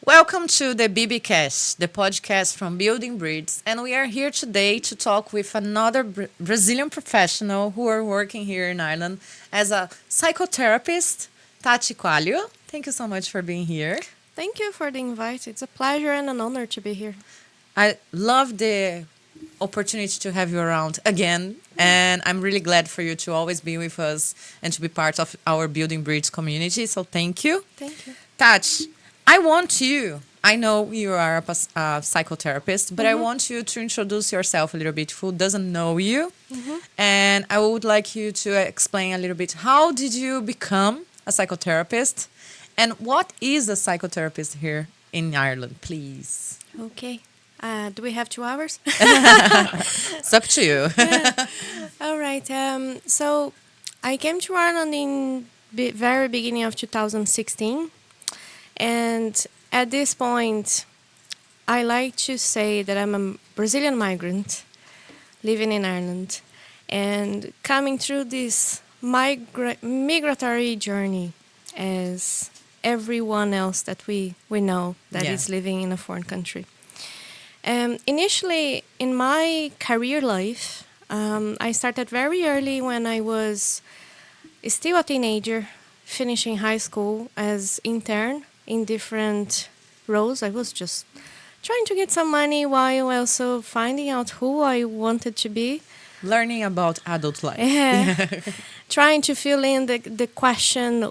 Welcome to the BBCast, the podcast from Building Bridges, and we are here today to talk with another Brazilian professional who are working here in Ireland as a psychotherapist, Tati Quaglio. Thank you so much for being here. Thank you for the invite. It's a pleasure and an honor to be here. I love the opportunity to have you around again, and I'm really glad for you to always be with us and to be part of our Building Bridges community. So thank you. Thank you. Tati, I know you are a psychotherapist, but I want you to introduce yourself a little bit who doesn't know you. And I would like you to explain a little bit how did you become a psychotherapist and what is a psychotherapist here in Ireland, please? Okay. Do we have 2 hours? It's up to you. All right. So I came to Ireland in very beginning of 2016. And at this point, I like to say that I'm a Brazilian migrant living in Ireland and coming through this migratory journey as everyone else that we know that is living in a foreign country. Initially, in my career life, I started very early when I was still a teenager, finishing high school as intern in different roles. I was just trying to get some money while also finding out who I wanted to be. Learning about adult life. Trying to fill in the question,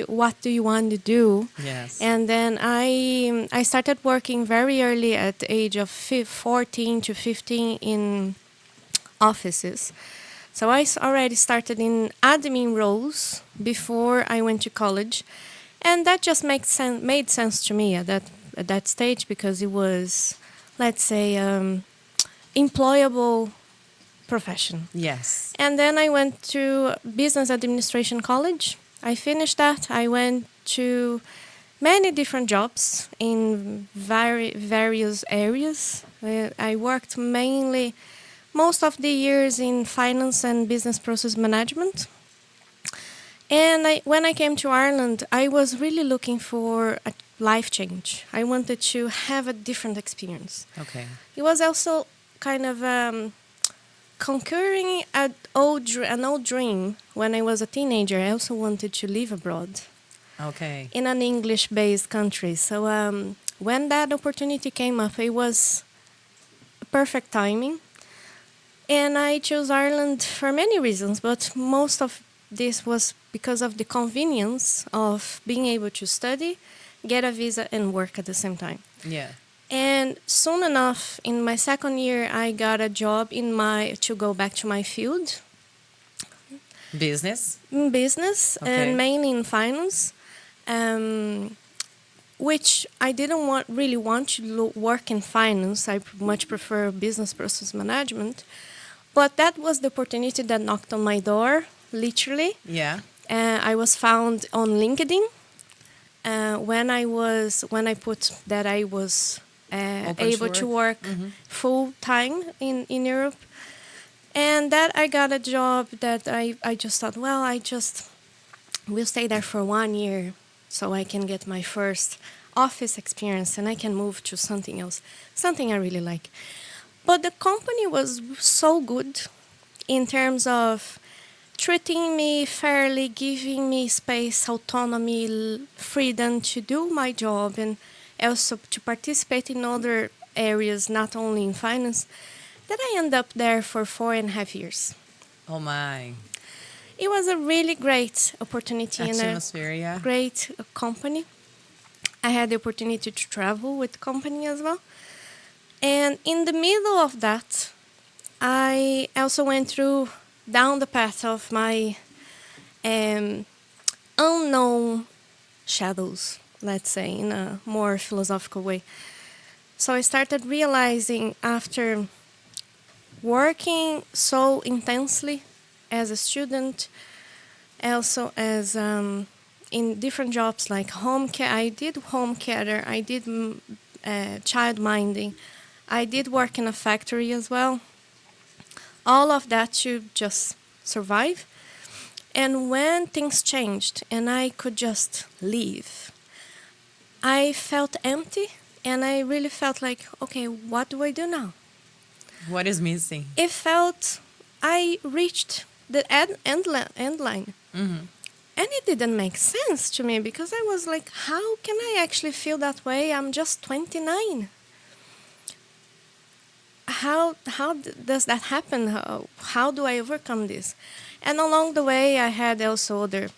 what do you want to do? Yes. And then I started working very early at the age of 14 to 15 in offices. So I already started in admin roles before I went to college. And that just made sense to me at that stage because it was, let's say, employable profession. Yes. And then I went to business administration college. I finished that. I went to many different jobs in various areas. I worked mainly most of the years in finance and business process management. And when I came to Ireland, I was really looking for a life change. I wanted to have a different experience. Okay. It was also kind of conquering an old dream. When I was a teenager, I also wanted to live abroad. Okay. In an English-based country. So when that opportunity came up, it was perfect timing. And I chose Ireland for many reasons, but most of this was because of the convenience of being able to study, get a visa, and work at the same time. Yeah. And soon enough, in my second year, I got a job to go back to my field. Business? In business, Okay. and mainly in finance, which I didn't really want to work in finance. I much prefer business process management. But that was the opportunity that knocked on my door, literally. Yeah. I was found on LinkedIn when I put that I was able to work full time in Europe, and that I got a job that I just thought, well, I just will stay there for 1 year so I can get my first office experience and I can move to something else, something I really like. But the company was so good in terms of treating me fairly, giving me space, autonomy, freedom to do my job and also to participate in other areas, not only in finance, that I ended up there for 4.5 years. Oh my. It was a really great opportunity and Atmosphere, yeah. great company. I had the opportunity to travel with the company as well. And in the middle of that, I also went down the path of my unknown shadows, let's say, in a more philosophical way. So I started realizing after working so intensely as a student, also as in different jobs like home care. I did home care, I did child minding, I did work in a factory as well. All of that to just survive. And when things changed and I could just leave, I felt empty, and I really felt like, okay, what do I do now? What is missing? It felt I reached the end line. Mm-hmm. And it didn't make sense to me because I was like, how can I actually feel that way? I'm just 29. Does that happen? How do I overcome this? And along the way, I had also other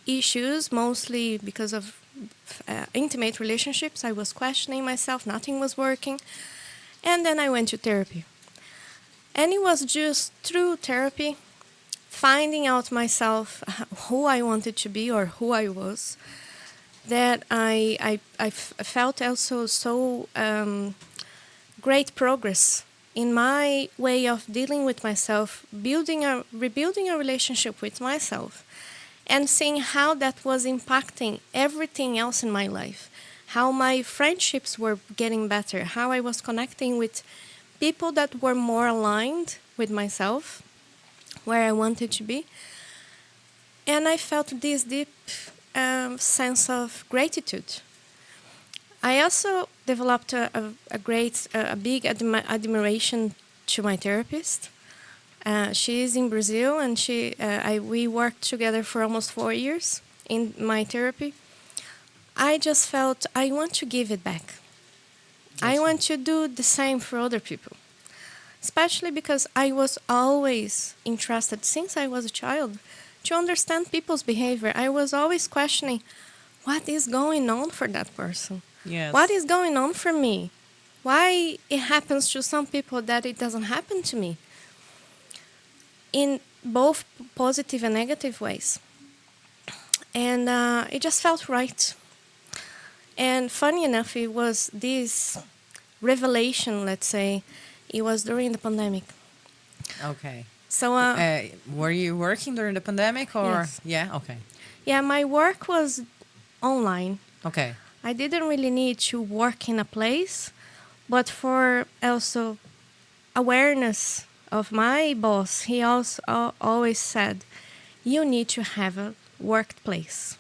issues, mostly because of intimate relationships. I was questioning myself. Nothing was working. And then I went to therapy. And it was just through therapy, finding out myself who I wanted to be or who I was, that I felt also so great progress in my way of dealing with myself, rebuilding a relationship with myself, and seeing how that was impacting everything else in my life, how my friendships were getting better, how I was connecting with people that were more aligned with myself, where I wanted to be. And I felt this deep sense of gratitude. I also developed a big admiration to my therapist. She is in Brazil, and we worked together for almost 4 years in my therapy. I just felt I want to give it back. I want to do the same for other people, especially because I was always interested, since I was a child, to understand people's behavior. I was always questioning, what is going on for that person? Yes. What is going on for me? Why it happens to some people that it doesn't happen to me? In both positive and negative ways. And it just felt right. And funny enough, it was this revelation, let's say, it was during the pandemic. Okay. So were you working during the pandemic or? Yes. Yeah. Okay. Yeah, my work was online. Okay. I didn't really need to work in a place, but for also awareness of my boss, he also always said, you need to have a workplace.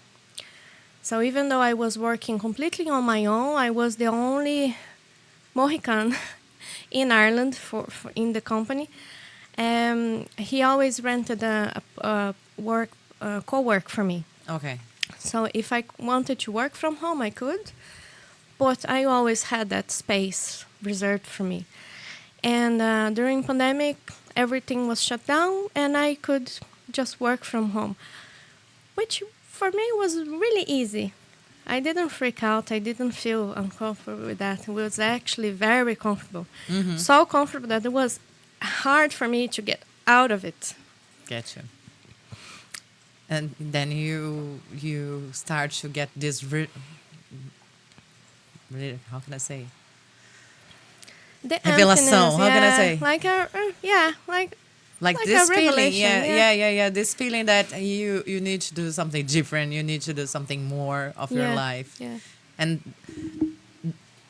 So even though I was working completely on my own, I was the only Mohican in Ireland for in the company. He always rented a co-work for me. Okay. So if I wanted to work from home, I could, but I always had that space reserved for me. And during pandemic, everything was shut down, and I could just work from home, which for me was really easy. I didn't freak out. I didn't feel uncomfortable with that. It was actually very comfortable. Mm-hmm. So comfortable that it was hard for me to get out of it. Gotcha. And then you start to get this how can I say? The Revelação. How can I say? Like this a feeling, revelation, yeah. This feeling that you need to do something different. You need to do something more of your life. Yeah. And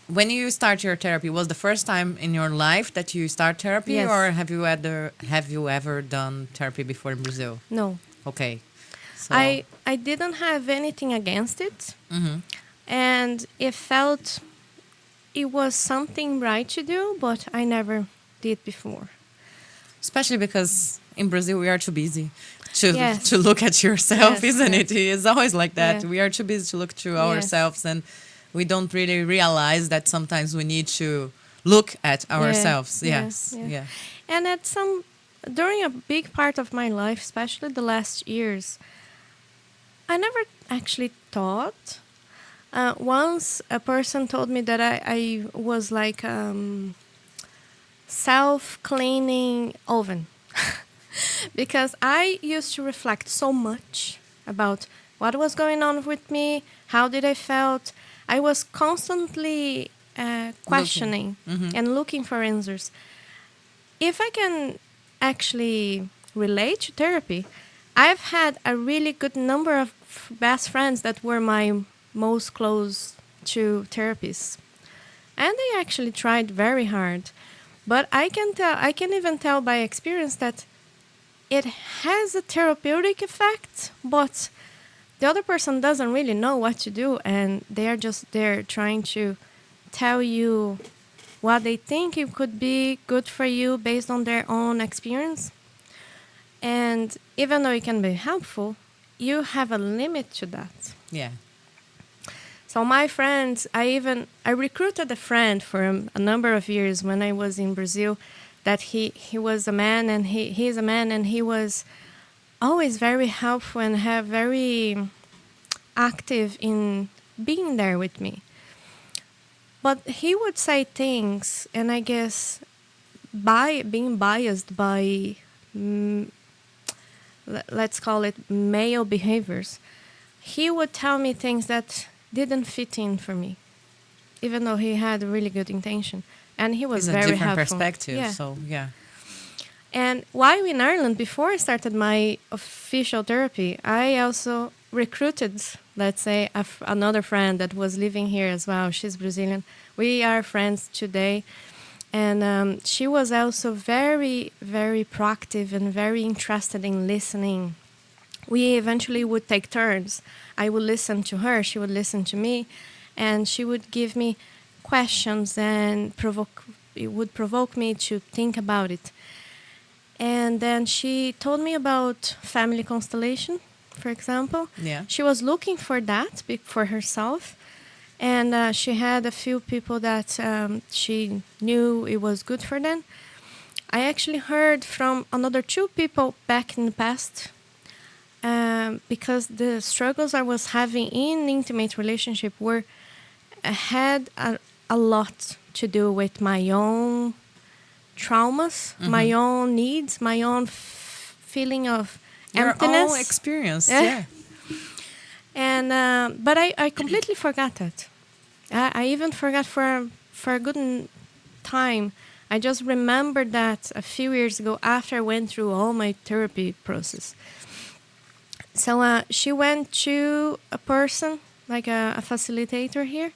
when you start your therapy, was the first time in your life that you start therapy, Yes. or have you ever done therapy before in Brazil? No. Okay. So, I didn't have anything against it. Mm-hmm. And it was something right to do, but I never did before. Especially because in Brazil we are too busy to Yes. to look at yourself, Yes, isn't yes. it? It's always like that. Yeah. We are too busy to look to Yes. ourselves, and we don't really realize that sometimes we need to look at ourselves. Yeah, Yes, yeah. yeah. And during a big part of my life, especially the last years, I never actually thought. Once a person told me that I was like self-cleaning oven. Because I used to reflect so much about what was going on with me, how did I felt. I was constantly questioning and looking for answers. If I can actually relate to therapy, I've had a really good number of best friends that were my most close to therapists. And they actually tried very hard. But I can even tell by experience that it has a therapeutic effect, but the other person doesn't really know what to do, and they are just there trying to tell you what they think it could be good for you based on their own experience. And even though it can be helpful, you have a limit to that. Yeah. So my friends, I recruited a friend for a number of years when I was in Brazil, that he was a man, and he's a man, and he was always very helpful and very active in being there with me. But he would say things, and I guess being biased by, let's call it male behaviors, he would tell me things that didn't fit in for me, even though he had a really good intention. And he was very helpful. It's a different perspective, so yeah. And while in Ireland, before I started my official therapy, I also recruited, let's say, another friend that was living here as well. She's Brazilian. We are friends today. And she was also very, very proactive and very interested in listening. We eventually would take turns. I would listen to her, she would listen to me, and she would give me questions and it would provoke me to think about it. And then she told me about family constellation, for example. Yeah. She was looking for that for herself. And she had a few people that she knew it was good for them. I actually heard from another 2 people back in the past, because the struggles I was having in intimate relationship had a lot to do with my own traumas, my own needs, my own feeling of emptiness. Your own experience, yeah. And but I completely forgot that. I even forgot for a good time. I just remembered that a few years ago after I went through all my therapy process. So she went to a person, like a facilitator here,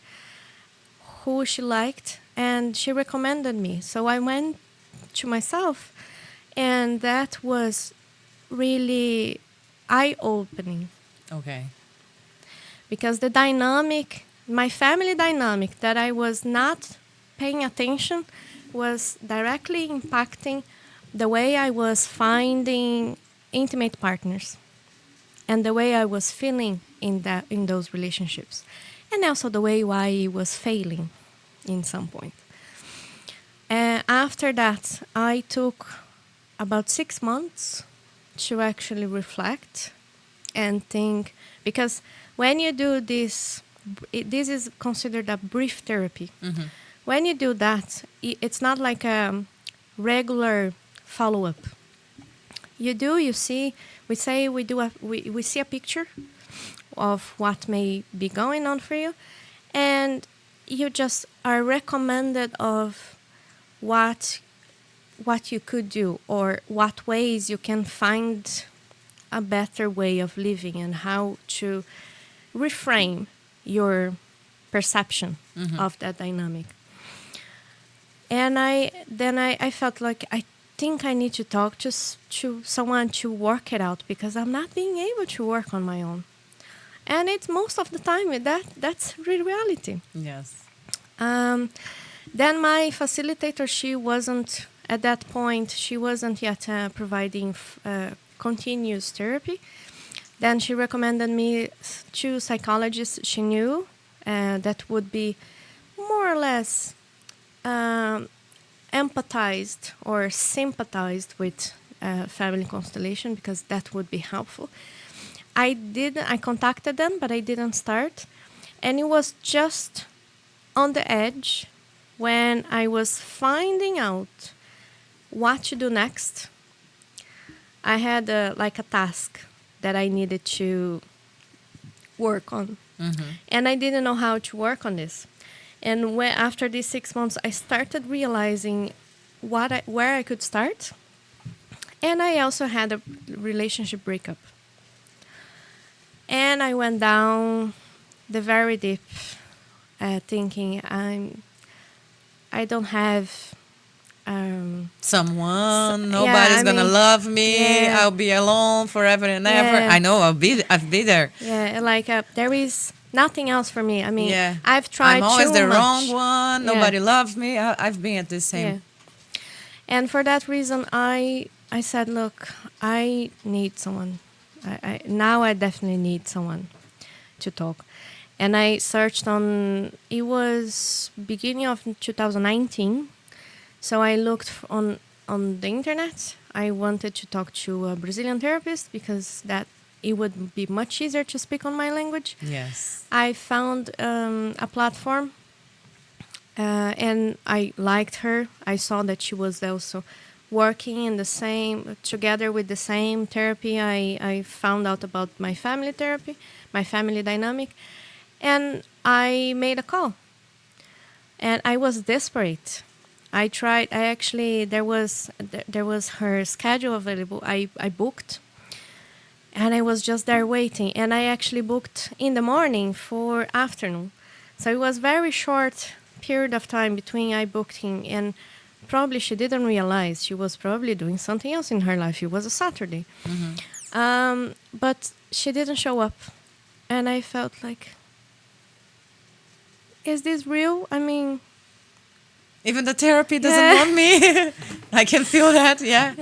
who she liked, and she recommended me. So I went to myself, and that was really eye-opening. Okay. Because my family dynamic that I was not paying attention was directly impacting the way I was finding intimate partners and the way I was feeling in those relationships, and also the way I was failing in some point. After that, I took about 6 months to actually reflect and think, because when you do this is considered a brief therapy. Mm-hmm. When you do that, it's not like a regular follow-up. We see a picture of what may be going on for you, and you just are recommended of what you could do, or what ways you can find a better way of living and how to reframe your perception of that dynamic. And I felt like I think I need to talk to someone to work it out, because I'm not being able to work on my own. And it's most of the time that's real reality. Yes. Then my facilitator, she wasn't at that point. She wasn't yet providing continuous therapy. Then she recommended me 2 psychologists she knew that would be more or less empathized or sympathized with family constellation, because that would be helpful. I contacted them, but I didn't start. And it was just on the edge when I was finding out what to do next. I had a task that I needed to work on. Mm-hmm. And I didn't know how to work on this. And after these 6 months, I started realizing where I could start. And I also had a relationship breakup. And I went down the very deep, thinking I don't have someone. Nobody's gonna love me. Yeah. I'll be alone forever and ever. I know I've been there. Yeah, like there is nothing else for me. I mean, Yeah. I've tried I'm always too the much. wrong one. Yeah. Nobody loves me. I've been at the same. Yeah. And for that reason, I said, look, I need someone. Now I definitely need someone to talk. And I searched it was beginning of 2019. So I looked on the internet. I wanted to talk to a Brazilian therapist because that it would be much easier to speak on my language. Yes. I found a platform and I liked her. I saw that she was also working in together with the same therapy. I found out about my family therapy, my family dynamic, and I made a call. And I was desperate. I tried. There was her schedule available. I booked, and I was just there waiting. And I actually booked in the morning for afternoon, so it was very short period of time between I booking and probably she didn't realize she was probably doing something else in her life. It was a Saturday, but she didn't show up, and I felt like, is this real? I mean. Even the therapy doesn't want me. I can feel that, yeah.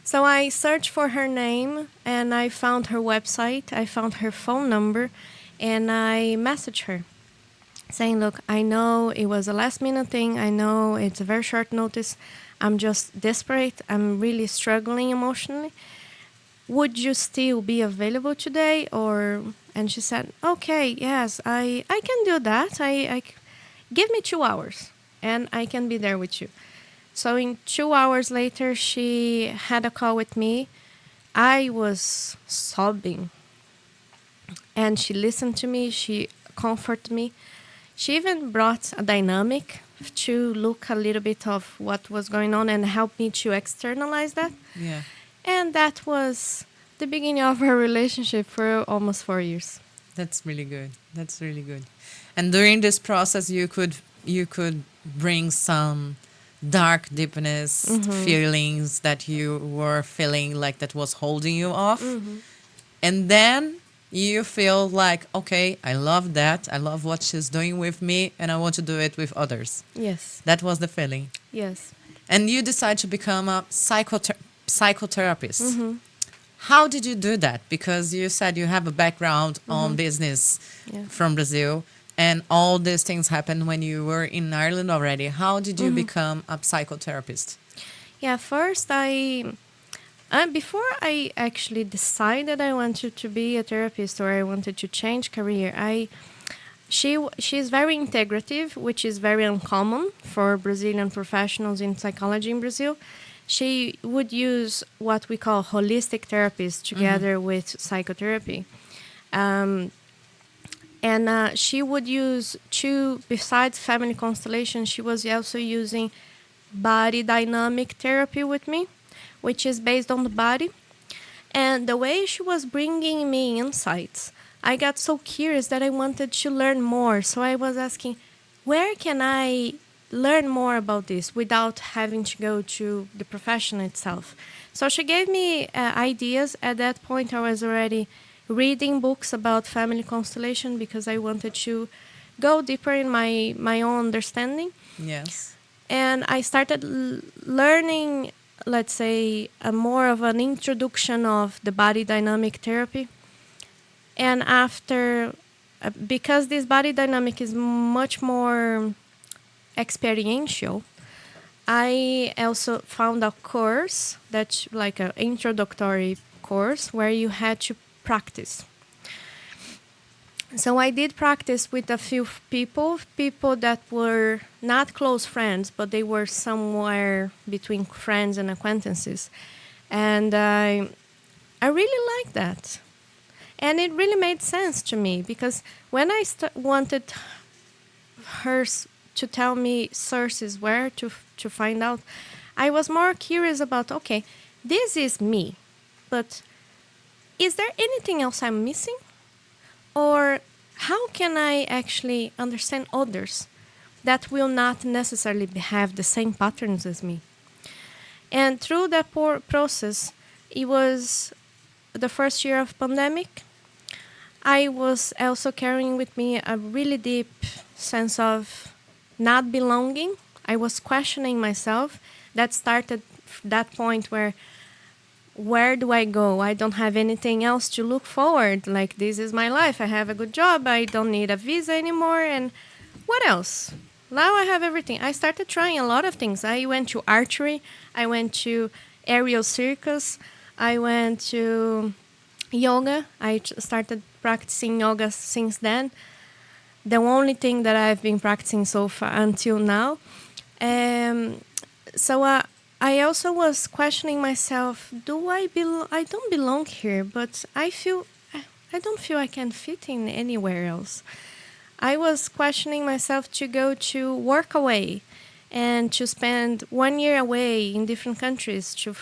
So I searched for her name, and I found her website. I found her phone number, and I messaged her, saying, look, I know it was a last-minute thing. I know it's a very short notice. I'm just desperate. I'm really struggling emotionally. Would you still be available today? And she said, okay, yes, I can do that. Give me 2 hours. And I can be there with you. So in 2 hours later, she had a call with me. I was sobbing. And she listened to me. She comforted me. She even brought a dynamic to look a little bit of what was going on and help me to externalize that. Yeah. And that was the beginning of our relationship for almost 4 years. That's really good. That's really good. And during this process, you could bring some dark deepness feelings that you were feeling like that was holding you off. And then you feel like, okay, I love that. I love what she's doing with me, and I want to do it with others. Yes. That was the feeling. Yes. And you decide to become a psychotherapist. How did you do that? Because you said you have a background on business from Brazil. And all these things happened when you were in Ireland already. How did you become a psychotherapist? Yeah, first before I actually decided I wanted to be a therapist or I wanted to change career, she's very integrative, which is very uncommon for Brazilian professionals in psychology in Brazil. She would use what we call holistic therapies together with psychotherapy. And she would use besides family constellation, she was also using body dynamic therapy with me, which is based on the body. And the way she was bringing me insights, I got so curious that I wanted to learn more. So I was asking, where can I learn more about this without having to go to the profession itself? So she gave me ideas. At that point, I was already reading books about family constellation because I wanted to go deeper in my own understanding. Yes. And I started learning, let's say, more of an introduction of the body dynamic therapy. And after, because this body dynamic is much more experiential, I also found a course that's like an introductory course where you had to practice. So I did practice with a few people that were not close friends, but they were somewhere between friends and acquaintances. And I really liked that. And it really made sense to me because when I wanted her to tell me sources where to find out, I was more curious about, okay, this is me, but is there anything else I'm missing? Or how can I actually understand others that will not necessarily have the same patterns as me? And through that process, it was the first year of pandemic. I was also carrying with me a really deep sense of not belonging. I was questioning myself. That started that point where do I go? I don't have anything else to look forward. Like, this is my life. I have a good job. I don't need a visa anymore. And what else? Now I have everything. I started trying a lot of things. I went to archery. I went to aerial circus. I went to yoga. I started practicing yoga since then. The only thing that I've been practicing so far until now. I also was questioning myself, I don't belong here, but I don't feel I can fit in anywhere else. I was questioning myself to go to work away and to spend 1 year away in different countries to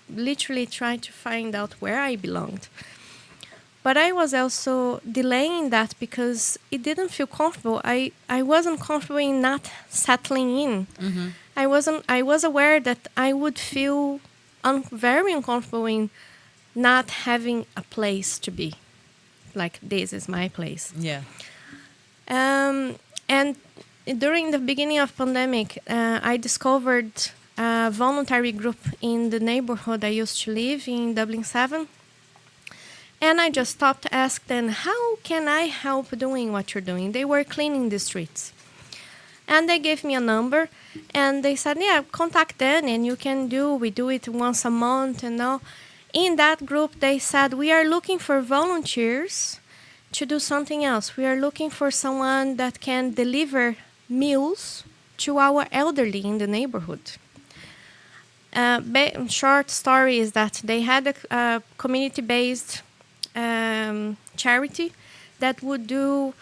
literally try to find out where I belonged. But I was also delaying that because it didn't feel comfortable. I wasn't comfortable in not settling in. Mm-hmm. I was aware that I would feel very uncomfortable in not having a place to be. Like, this is my place. Yeah. And during the beginning of pandemic, I discovered a voluntary group in the neighborhood I used to live in, Dublin 7. And I just stopped to ask them, how can I help doing what you're doing? They were cleaning the streets. And they gave me a number, and they said, yeah, contact them, and we do it once a month and all. In that group, they said, we are looking for volunteers to do something else. We are looking for someone that can deliver meals to our elderly in the neighborhood. Short story is that they had a community-based charity that would do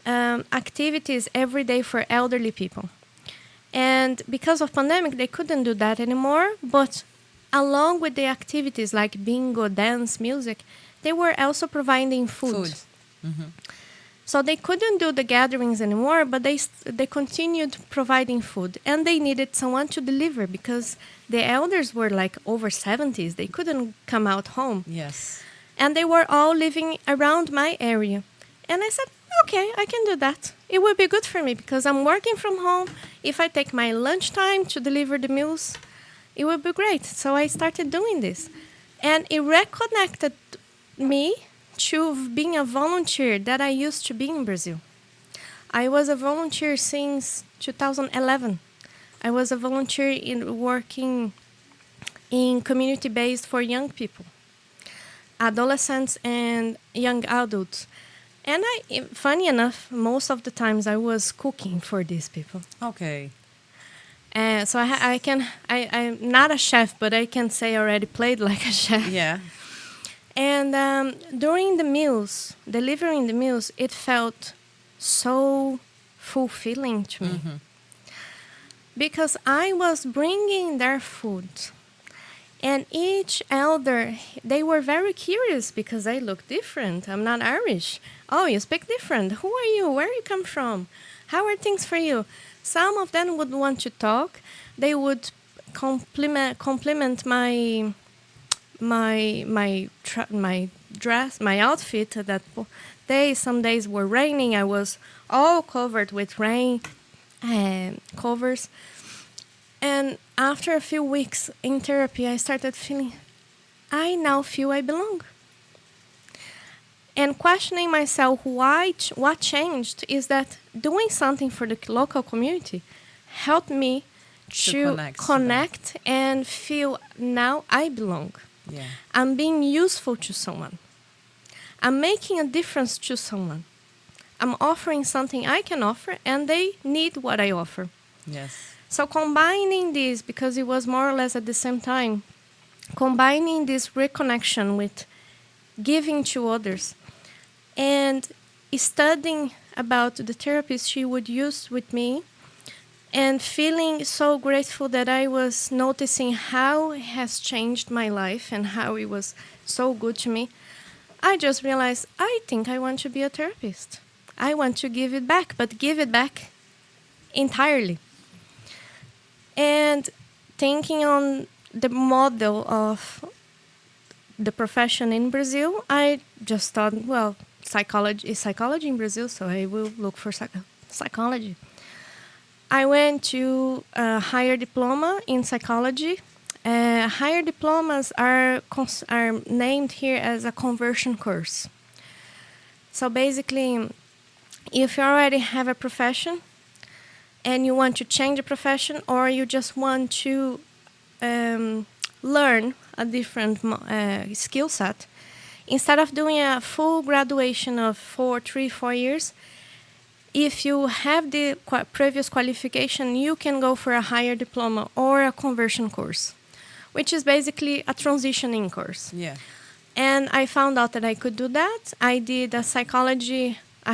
activities every day for elderly people. And because of pandemic, they couldn't do that anymore. But along with the activities like bingo, dance, music, they were also providing food. Mm-hmm. So they couldn't do the gatherings anymore, but they continued providing food. And they needed someone to deliver because the elders were like over 70s. They couldn't come out home. Yes. And they were all living around my area. And I said, okay, I can do that. It will be good for me because I'm working from home. If I take my lunchtime to deliver the meals, it will be great. So I started doing this. And it reconnected me to being a volunteer that I used to be in Brazil. I was a volunteer since 2011. I was a volunteer working in community-based for young people, adolescents and young adults. And funny enough, most of the times I was cooking for these people. Okay. So I'm not a chef, but I can say I already played like a chef. Yeah. And during the meals, delivering the meals, it felt so fulfilling to me. Mm-hmm. Because I was bringing their food. And each elder, they were very curious because I look different. I'm not Irish. Oh, you speak different. Who are you? Where you come from? How are things for you? Some of them would want to talk. They would compliment my dress, my outfit. That some days were raining. I was all covered with rain covers. And after a few weeks in therapy, I started feeling, I now feel I belong. And questioning myself what changed is that doing something for the local community helped me to connect and feel now I belong. Yeah. I'm being useful to someone. I'm making a difference to someone. I'm offering something I can offer, and they need what I offer. Yes. So combining this, because it was more or less at the same time, combining this reconnection with giving to others and studying about the therapies she would use with me and feeling so grateful that I was noticing how it has changed my life and how it was so good to me, I just realized, I think I want to be a therapist. I want to give it back, but give it back entirely. And thinking on the model of the profession in Brazil, I just thought, well, psychology is psychology in Brazil, so I will look for psychology. I went to a higher diploma in psychology. Higher diplomas are named here as a conversion course. So basically, if you already have a profession and you want to change a profession, or you just want to learn a different skill set, instead of doing a full graduation of 4 years, if you have the previous qualification, you can go for a higher diploma or a conversion course, which is basically a transitioning course. Yeah. And I found out that I could do that. I did a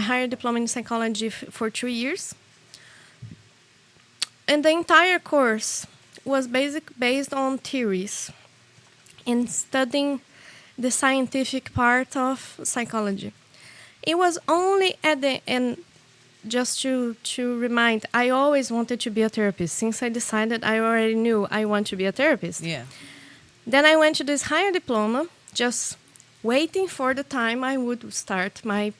higher diploma in psychology for 2 years. And the entire course was based on theories and studying the scientific part of psychology. It was only at the end, just to remind, I always wanted to be a therapist. Since I decided, I already knew I want to be a therapist. Yeah. Then I went to this higher diploma, just waiting for the time I would start my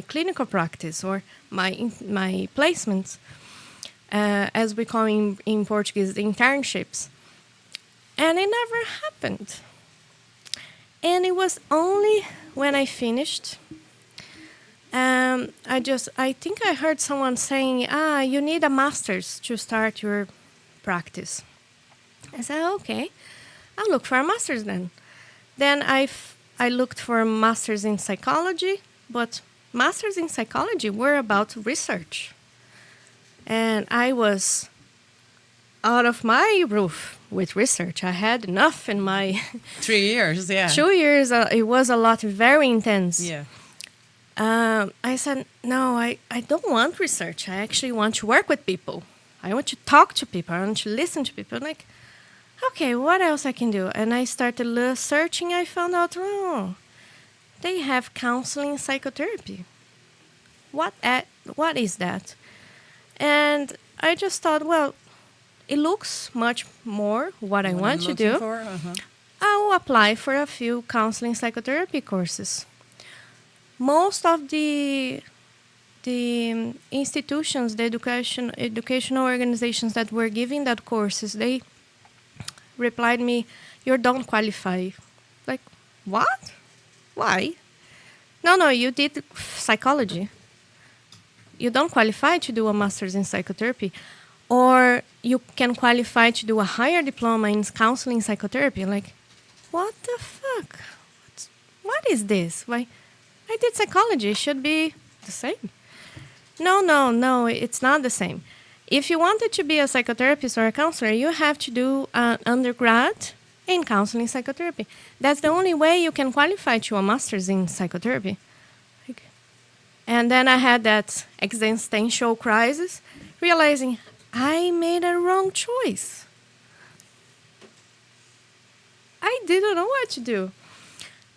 clinical practice or my placements, as we call in Portuguese, internships. And it never happened. And it was only when I finished, I think I heard someone saying, you need a master's to start your practice. I said, okay, I'll look for a master's then. Then I looked for a master's in psychology, but masters in psychology were about research. And I was out of my roof with research. I had enough in my 3 years, yeah. 2 years. It was a lot, very intense. Yeah. I said, no, I don't want research. I actually want to work with people. I want to talk to people. I want to listen to people. Like, okay, what else I can do? And I started searching. I found out, they have counseling psychotherapy. What is that? And I just thought, well, it looks much more what I want to do. I will apply for a few counseling psychotherapy courses. Most of the institutions, the educational organizations that were giving that courses, they replied me, you don't qualify. Like, what? Why? No, you did psychology. You don't qualify to do a master's in psychotherapy. Or you can qualify to do a higher diploma in counseling psychotherapy. Like, what the fuck? What is this? Why? I did psychology. It should be the same. No, it's not the same. If you wanted to be a psychotherapist or a counselor, you have to do an undergrad in counseling psychotherapy. That's the only way you can qualify to a master's in psychotherapy. And then I had that existential crisis, realizing I made a wrong choice. I didn't know what to do.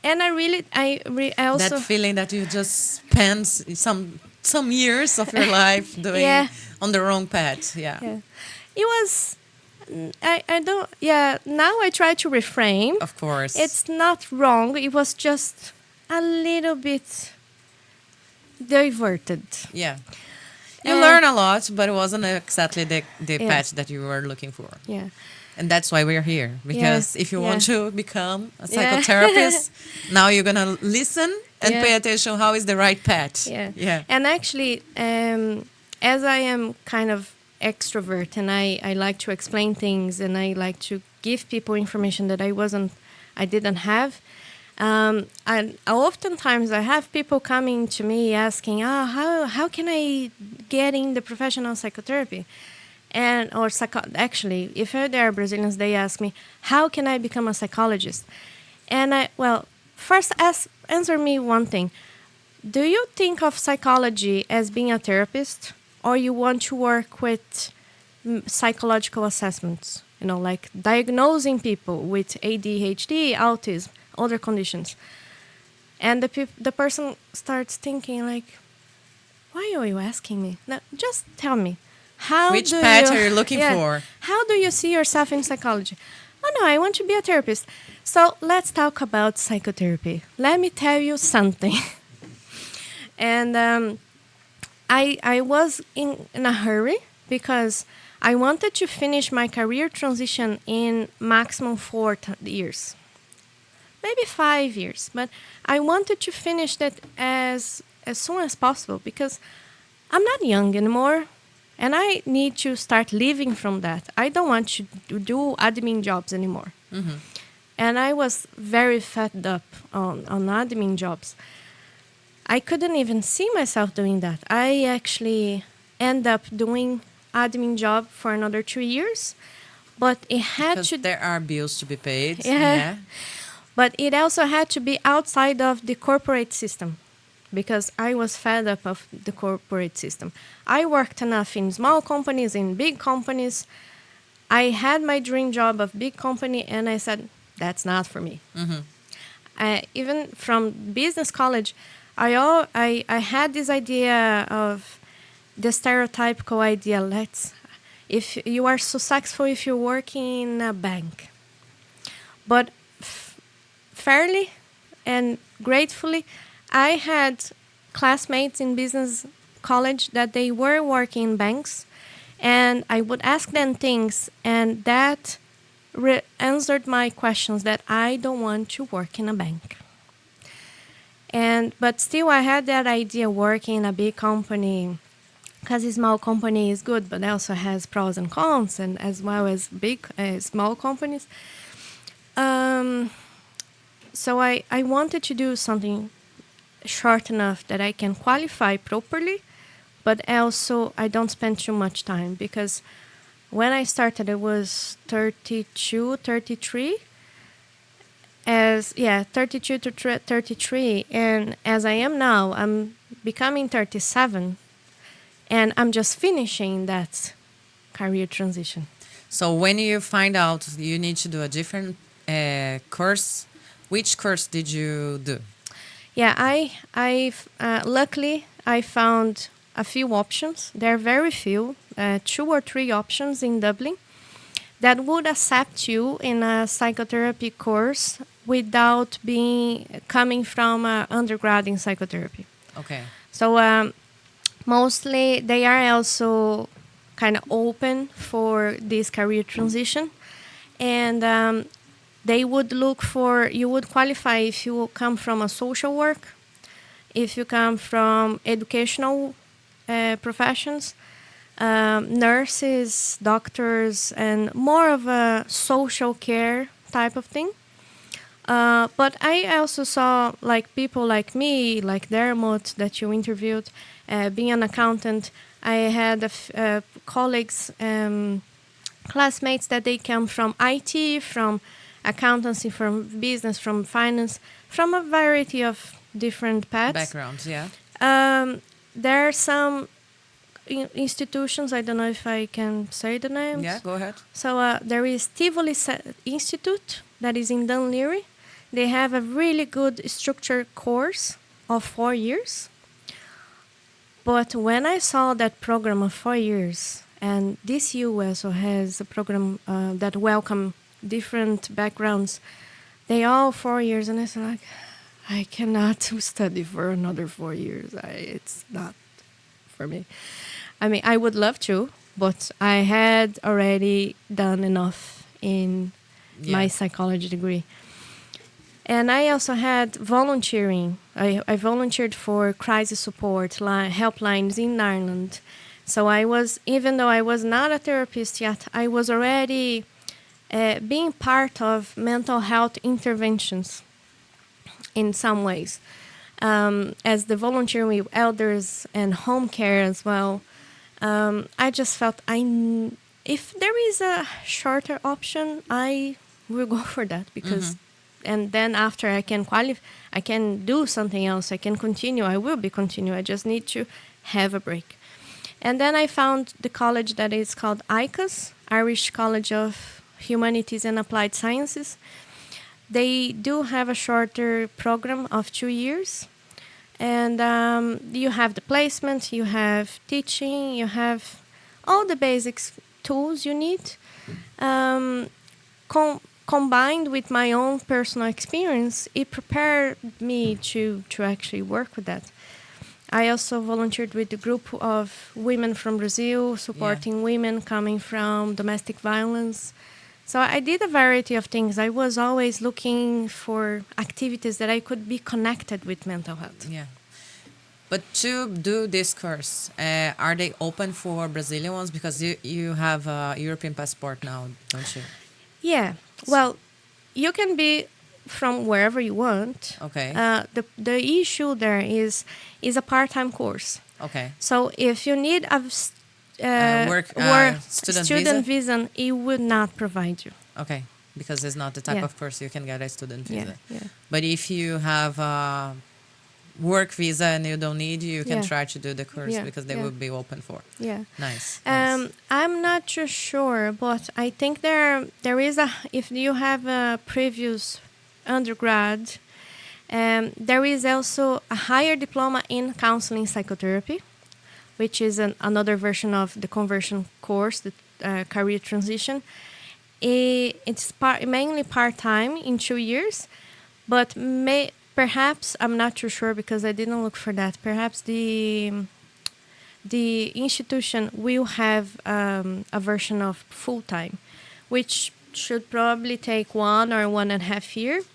And I also... That feeling that you just spent some years of your life doing on the wrong path. Yeah. It was... I don't... Yeah, now I try to reframe. Of course. It's not wrong. It was just a little bit diverted. Yeah. You learn a lot, but it wasn't exactly the path that you were looking for. Yeah. And that's why we're here. Because if you want to become a psychotherapist, now you're going to listen and pay attention how is the right path. Yeah. And actually, as I am kind of extrovert and I like to explain things and I like to give people information that I didn't have, and oftentimes I have people coming to me asking, how can I get in the professional psychotherapy? Actually, if they are Brazilians, they ask me, how can I become a psychologist? And first answer me one thing. Do you think of psychology as being a therapist, or you want to work with psychological assessments? Like diagnosing people with ADHD, autism, other conditions. And the person starts thinking like, why are you asking me? No, just tell me. Which path are you looking for? How do you see yourself in psychology? Oh, no, I want to be a therapist. So let's talk about psychotherapy. Let me tell you something. And I was in a hurry because I wanted to finish my career transition in maximum 4 years. Maybe 5 years. But I wanted to finish that as soon as possible because I'm not young anymore. And I need to start living from that. I don't want to do admin jobs anymore. Mm-hmm. And I was very fed up on admin jobs. I couldn't even see myself doing that. I actually end up doing admin job for another 2 years. But it had because to... there are bills to be paid. Yeah. But it also had to be outside of the corporate system, because I was fed up of the corporate system. I worked enough in small companies, in big companies. I had my dream job of big company, and I said, that's not for me. Mm-hmm. Even from business college, I had this idea of the stereotypical idea, if you are successful if you work in a bank. But fairly and gratefully, I had classmates in business college that they were working in banks, and I would ask them things, and that answered my questions that I don't want to work in a bank. But still, I had that idea working in a big company, because a small company is good, but also has pros and cons, and as well as big, small companies. So I wanted to do something short enough that I can qualify properly, but also I don't spend too much time, because when I started, it was 32, 33. 32 to 33. And as I am now, I'm becoming 37, and I'm just finishing that career transition. So when you find out you need to do a different course, which course did you do? Yeah, I luckily I found a few options. There are very few, 2 or 3 options in Dublin that would accept you in a psychotherapy course without coming from undergrad in psychotherapy. Okay. So mostly they are also kind of open for this career transition, and they would look for, you would qualify if you come from a social work, if you come from educational professions, nurses, doctors, and more of a social care type of thing. But I also saw people like me, like Dermot that you interviewed, being an accountant. I had colleagues, classmates that they come from IT, from accountancy, from business, from finance, from a variety of different paths. Backgrounds, yeah. There are some institutions, I don't know if I can say the names. Yeah, go ahead. So there is Tivoli Institute that is in Dunleary. They have a really good structured course of 4 years. But when I saw that program of 4 years, and DCU also has a program that welcome different backgrounds, they all 4 years, and I said, I cannot study for another 4 years. It's not for me. I mean, I would love to, but I had already done enough in my psychology degree. And I also had volunteering. I volunteered for crisis support helplines in Ireland. So I was, even though I was not a therapist yet, I was already being part of mental health interventions in some ways. As the volunteering with elders and home care as well, I just felt if there is a shorter option, I will go for that, because and then after I can I can do something else. I can continue. I will be continue. I just need to have a break. And then I found the college that is called ICAS, Irish College of Humanities and Applied Sciences. They do have a shorter program of 2 years. And you have the placement, you have teaching, you have all the basics tools you need, combined with my own personal experience, it prepared me to actually work with that. I also volunteered with a group of women from Brazil, supporting women coming from domestic violence. So I did a variety of things. I was always looking for activities that I could be connected with mental health. Yeah. But to do this course, are they open for Brazilian ones? Because you have a European passport now, don't you? Yeah. Well, you can be from wherever you want. Okay. The issue there is a part-time course. Okay. So if you need a student visa, it would not provide you. Okay, because it's not the type of course you can get a student visa. Yeah. But if you have a work visa and you don't need, you can try to do the course because they will be open for. Yeah. Nice. I'm not too sure, but I think there is if you have a previous undergrad, there is also a higher diploma in counseling psychotherapy, which is another version of the conversion course, the career transition. It's mainly part-time in 2 years, but perhaps, I'm not too sure because I didn't look for that, perhaps the institution will have a version of full-time, which should probably take 1 or 1.5 years.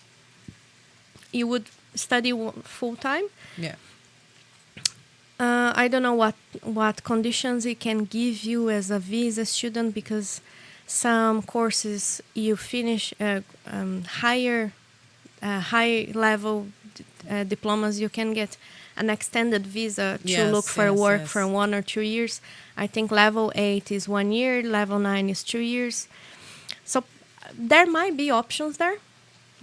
You would study full-time. Yeah. I don't know what conditions it can give you as a visa student, because some courses you finish high level diplomas, you can get an extended visa to look for work for 1 or 2 years. I think level 8 is 1 year, level 9 is 2 years. So there might be options there,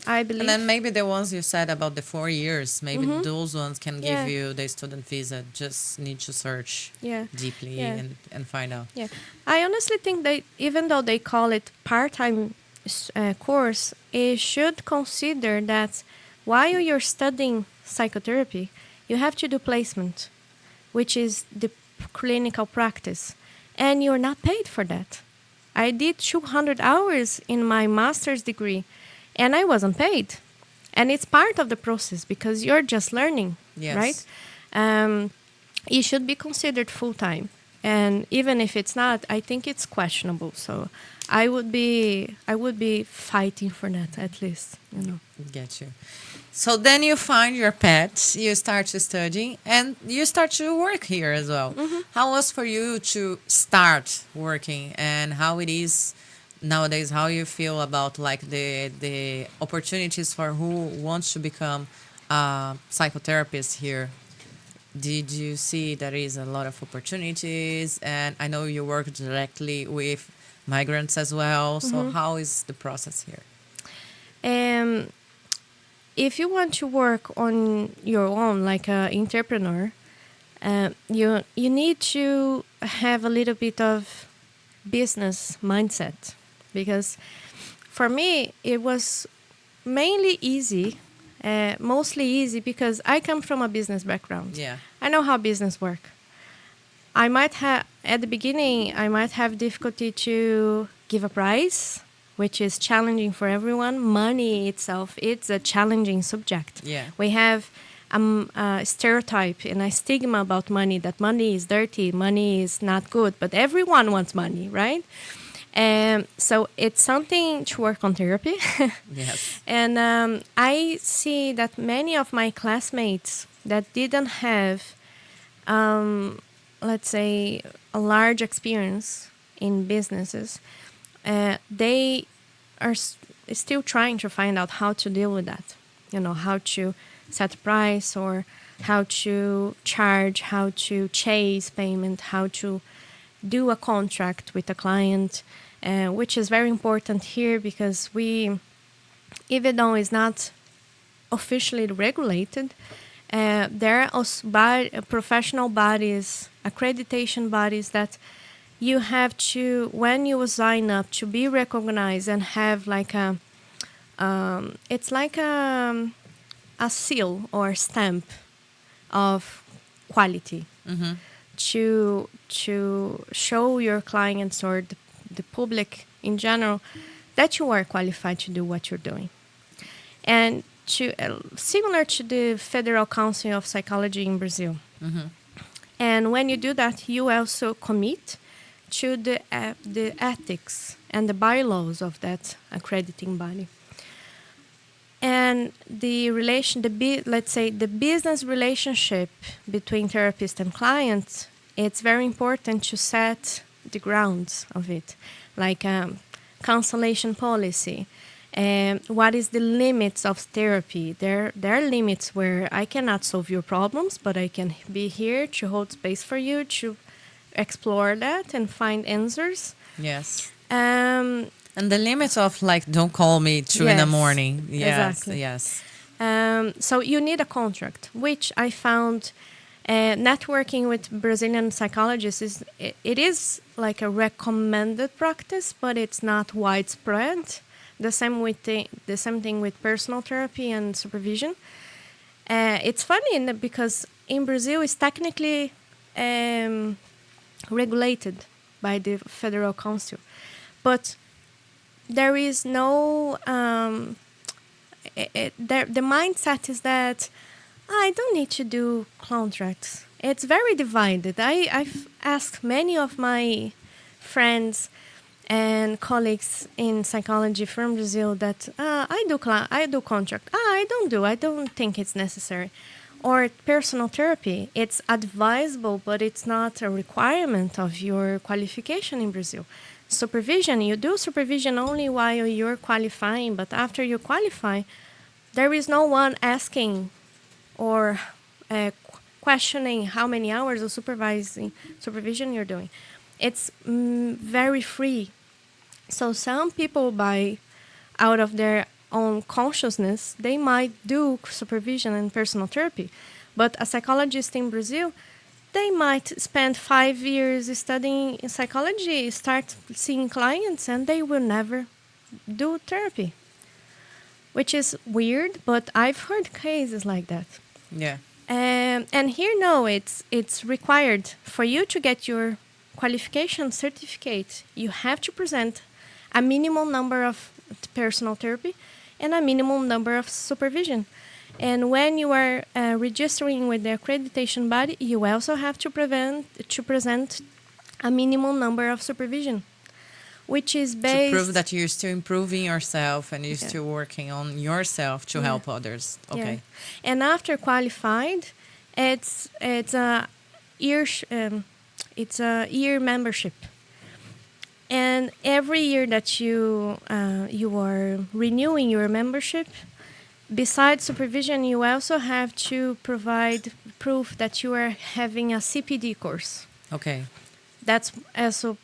I believe. And then maybe the ones you said about the 4 years, maybe those ones can give you the student visa. Just need to search deeply and find out. Yeah, I honestly think that even though they call it part-time course, it should consider that while you're studying psychotherapy, you have to do placement, which is the clinical practice, and you're not paid for that. I did 200 hours in my master's degree, and I wasn't paid. And it's part of the process because you're just learning, right? It should be considered full-time. And even if it's not, I think it's questionable. So I would be fighting for that, at least, Get you. So then you find your pet, you start to study, and you start to work here as well. How was for you to start working, and how it is nowadays, how you feel about like the opportunities for who wants to become a psychotherapist here? Did you see there is a lot of opportunities? And I know you work directly with migrants as well. So how is the process here? If you want to work on your own, like an entrepreneur, you need to have a little bit of business mindset. Because for me, it was mainly easy, mostly easy because I come from a business background. Yeah. I know how business work. I might have, at the beginning, I might have difficulty to give a price, which is challenging for everyone. Money itself, it's a challenging subject. Yeah. We have a stereotype and a stigma about money, that money is dirty, money is not good, but everyone wants money, right? So it's something to work on therapy. Yes. And I see that many of my classmates that didn't have, let's say, a large experience in businesses, they are still trying to find out how to deal with that. How to set a price, or how to charge, how to chase payment, how to do a contract with a client, which is very important here because even though it's not officially regulated, there are also professional bodies, accreditation bodies that you have to, when you sign up to be recognized and have like it's like a seal or stamp of quality. to show your clients or the public in general that you are qualified to do what you're doing. And similar to the Federal Council of Psychology in Brazil. Mm-hmm. And when you do that, you also commit to the ethics and the bylaws of that accrediting body. And let's say the business relationship between therapist and client, it's very important to set the grounds of it, like cancellation policy. What is the limits of therapy? There are limits where I cannot solve your problems, but I can be here to hold space for you to explore that and find answers. Yes. And the limits of like, don't call me 2 in the morning. Yes, exactly. Yes. So you need a contract, which I found networking with Brazilian psychologists it is like a recommended practice, but it's not widespread. The same thing with personal therapy and supervision. It's funny because in Brazil it's technically regulated by the Federal Council, but there is no. The mindset is that I don't need to do contracts. It's very divided. I've asked many of my friends and colleagues in psychology from Brazil that I do contract. I don't do. I don't think it's necessary. Or personal therapy. It's advisable, but it's not a requirement of your qualification in Brazil. Supervision, you do supervision only while you're qualifying, but after you qualify, there is no one asking or questioning how many hours of supervision you're doing. It's very free. So some people, out of their own consciousness, they might do supervision and personal therapy. But a psychologist in Brazil, they might spend 5 years studying psychology, start seeing clients, and they will never do therapy. Which is weird, but I've heard cases like that. Yeah. And here, no, it's required for you to get your qualification certificate. You have to present a minimum number of personal therapy and a minimum number of supervision. And when you are registering with the accreditation body, you also have to present a minimum number of supervision, which is based... To prove that you're still improving yourself and you're still working on yourself to help others. Okay. Yeah. And after qualified, it's a year membership. And every year that you are renewing your membership, besides supervision, you also have to provide proof that you are having a CPD course. Okay. That's also,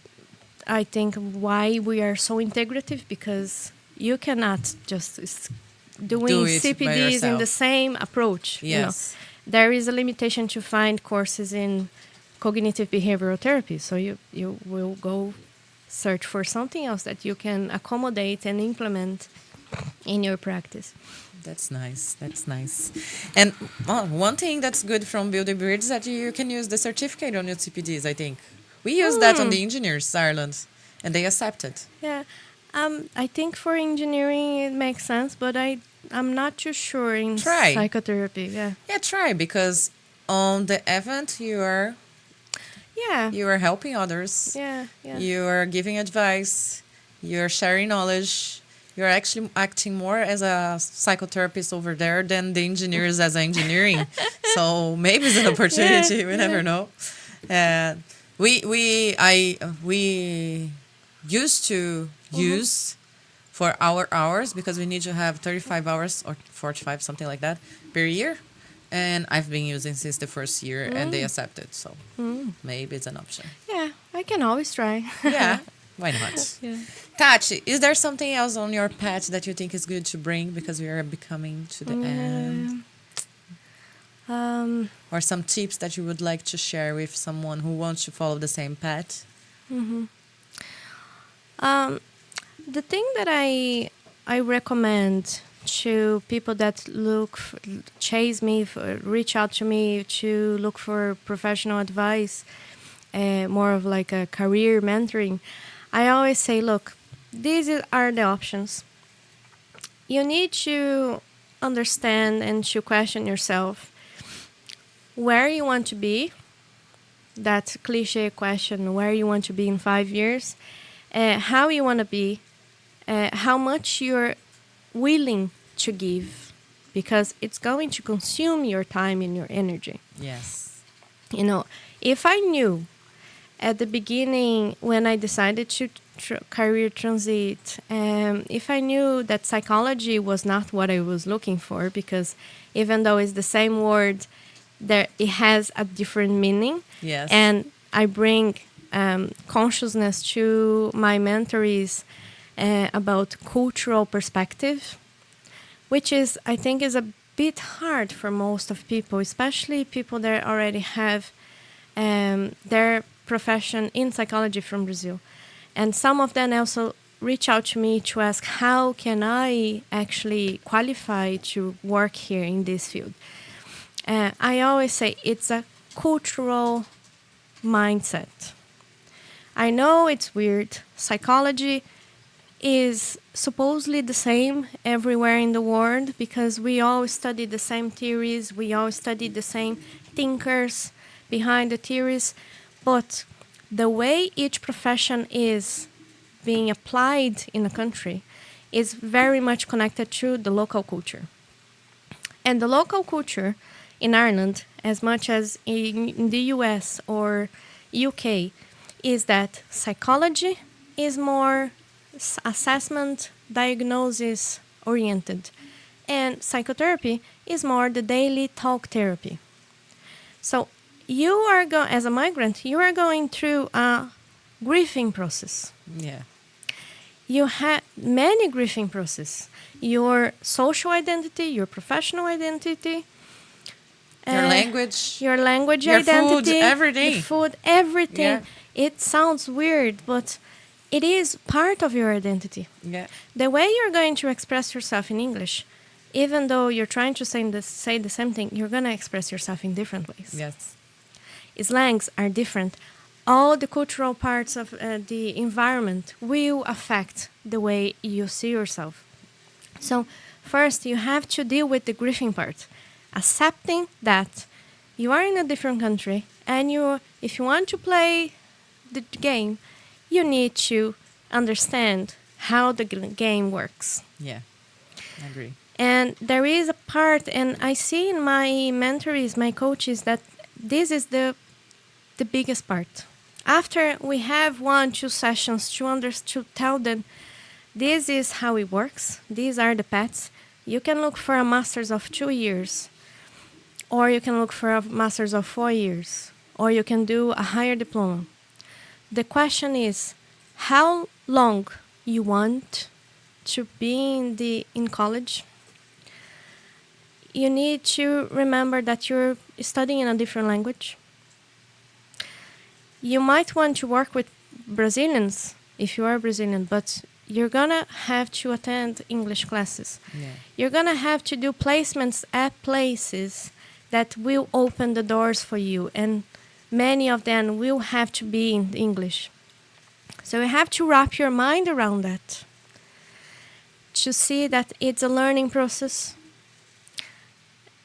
I think, why we are so integrative, because you cannot just doing CPDs in the same approach. Yes. You know? There is a limitation to find courses in cognitive behavioral therapy, so you will go search for something else that you can accommodate and implement in your practice. That's nice. And one thing that's good from Building Bridge is that you can use the certificate on your CPDs, I think. We use that on the engineers, Ireland, and they accept it. Yeah. I think for engineering it makes sense, but I'm not too sure in psychotherapy. Yeah. Yeah, try, because on the event you are helping others. Yeah. You are giving advice. You're sharing knowledge. You're actually acting more as a psychotherapist over there than the engineers as engineering. So maybe it's an opportunity. We never know. We used to use for our hours, because we need to have 35 hours or 45, something like that, per year. And I've been using since the first year, and they accept it. So maybe it's an option. Yeah, I can always try. Yeah, why not? Yeah. Tati, is there something else on your path that you think is good to bring, because we are becoming to the end? Or some tips that you would like to share with someone who wants to follow the same path? Mm-hmm. The thing that I recommend to people that chase me, reach out to me to look for professional advice, more of like a career mentoring, I always say, look, these are the options. You need to understand and to question yourself where you want to be. That cliche question, where you want to be in 5 years, how you want to be, how much you're willing to give, because it's going to consume your time and your energy. Yes. You know, if I knew at the beginning when I decided to career transit, if I knew that psychology was not what I was looking for, because even though it's the same word, it has a different meaning. Yes. And I bring consciousness to my mentorees about cultural perspective, which is, I think, is a bit hard for most of people, especially people that already have their profession in psychology from Brazil. And some of them also reach out to me to ask, how can I actually qualify to work here in this field? I always say it's a cultural mindset. I know it's weird. Psychology is supposedly the same everywhere in the world because we all study the same theories, we all study the same thinkers behind the theories, but the way each profession is being applied in a country is very much connected to the local culture. And the local culture in Ireland, as much as in the US or UK, is that psychology is more assessment, diagnosis oriented, and psychotherapy is more the daily talk therapy. So you are as a migrant, you are going through a grieving process. Yeah. You have many grieving processes. Your social identity, your professional identity, your language, your identity, food, every day. The food, everything. Yeah. It sounds weird, but it is part of your identity. Yeah. The way you're going to express yourself in English, even though you're trying to say the same thing, you're going to express yourself in different ways. Yes. Slangs are different. All the cultural parts of the environment will affect the way you see yourself. So first, you have to deal with the grieving part, accepting that you are in a different country, and if you want to play the game, you need to understand how the game works. Yeah, I agree. And there is a part, and I see in my mentorees, my coaches, that this is the biggest part. After we have 1-2 sessions to tell them, this is how it works, these are the paths, you can look for a master's of 2 years, or you can look for a master's of 4 years, or you can do a higher diploma. The question is, how long you want to be in college? You need to remember that you're studying in a different language. You might want to work with Brazilians if you are Brazilian, but you're going to have to attend English classes. Yeah. You're going to have to do placements at places that will open the doors for you, and many of them will have to be in English. So you have to wrap your mind around that to see that it's a learning process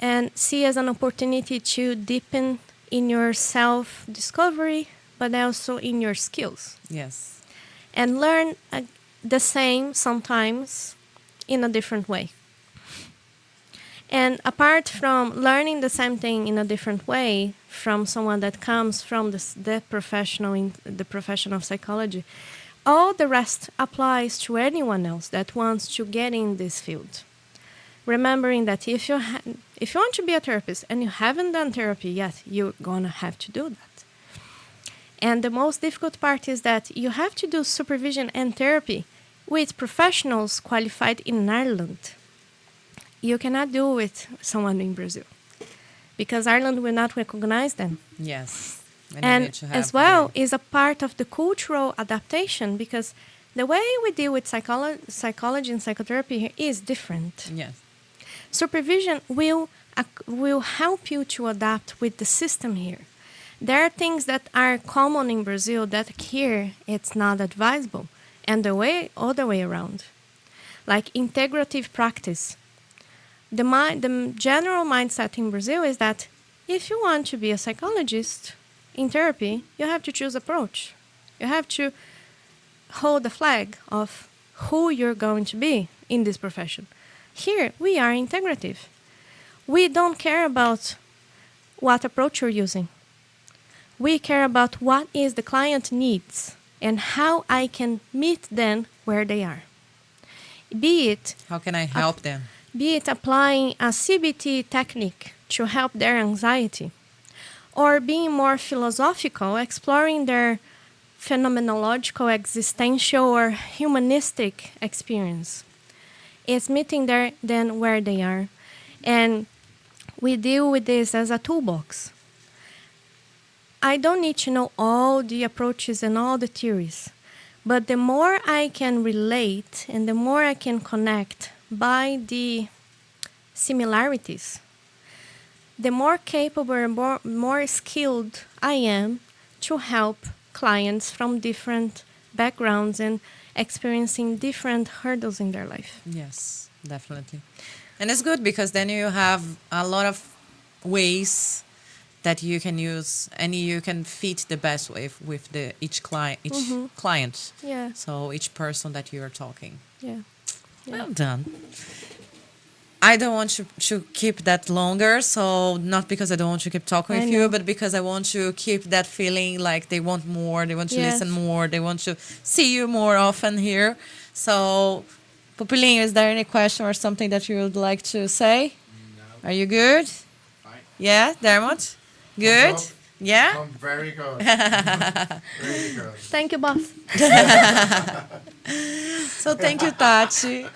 and see as an opportunity to deepen in your self-discovery, but also in your skills. Yes. And learn the same sometimes in a different way. And apart from learning the same thing in a different way from someone that comes from the profession of psychology, all the rest applies to anyone else that wants to get in this field. Remembering that if you want to be a therapist and you haven't done therapy yet, you're going to have to do that. And the most difficult part is that you have to do supervision and therapy with professionals qualified in Ireland. You cannot do it with someone in Brazil because Ireland will not recognize them. Yes. And as well is a part of the cultural adaptation because the way we deal with psychology and psychotherapy here is different. Yes. Supervision will help you to adapt with the system here. There are things that are common in Brazil that here it's not advisable, and the other way around. Like integrative practice. The general mindset in Brazil is that if you want to be a psychologist in therapy, you have to choose approach. You have to hold the flag of who you're going to be in this profession. Here, we are integrative. We don't care about what approach you're using. We care about what is the client needs and how I can meet them where they are. Be it... How can I help them? Be it applying a CBT technique to help their anxiety, or being more philosophical, exploring their phenomenological, existential, or humanistic experience. It's meeting them where they are. And we deal with this as a toolbox. I don't need to know all the approaches and all the theories, but the more I can relate and the more I can connect by the similarities, the more capable and more skilled I am to help clients from different backgrounds and experiencing different hurdles in their life. Yes, definitely. And it's good because then you have a lot of ways that you can use and you can fit the best way with each client. Yeah. So each person that you are talking. Yeah. Well done. I don't want to keep that longer, so not because I don't want to keep talking with you, but because I want to keep that feeling like they want more, they want to listen more, they want to see you more often here. So, Pupilinho, is there any question or something that you would like to say? No. Are you good? Fine. Yeah, Dermot? Good? Yeah? I'm very good. Very good. Thank you, boss. So thank you, Tati.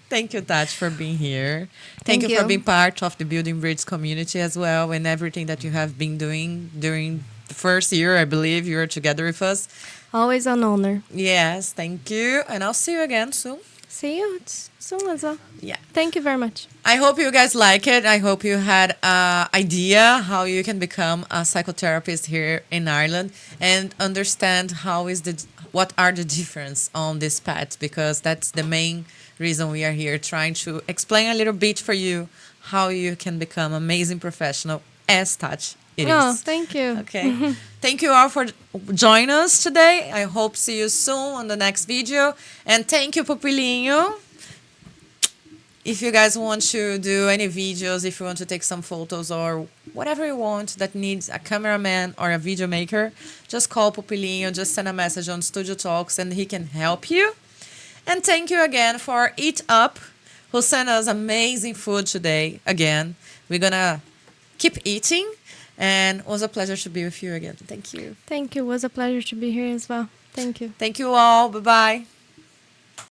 Thank you, Tati, for being here. Thank you for being part of the Building Bridge community as well, and everything that you have been doing during the first year, I believe you were together with us. Always an honor. Yes, thank you. And I'll see you again soon. See you soon as well. Yeah. Thank you very much. I hope you guys like it. I hope you had an idea how you can become a psychotherapist here in Ireland and understand what are the difference on this path, because that's the main reason we are here, trying to explain a little bit for you how you can become an amazing professional as Tati is. Thank you. Okay. Thank you all for joining us today. I hope see you soon on the next video. And thank you, Pupilinho. If you guys want to do any videos, if you want to take some photos or whatever you want that needs a cameraman or a video maker, just call Pupilinho, just send a message on Studio Talks and he can help you. And thank you again for Eat Up, who sent us amazing food today. Again, we're going to keep eating. And it was a pleasure to be with you again. Thank you. Thank you. It was a pleasure to be here as well. Thank you. Thank you all. Bye-bye.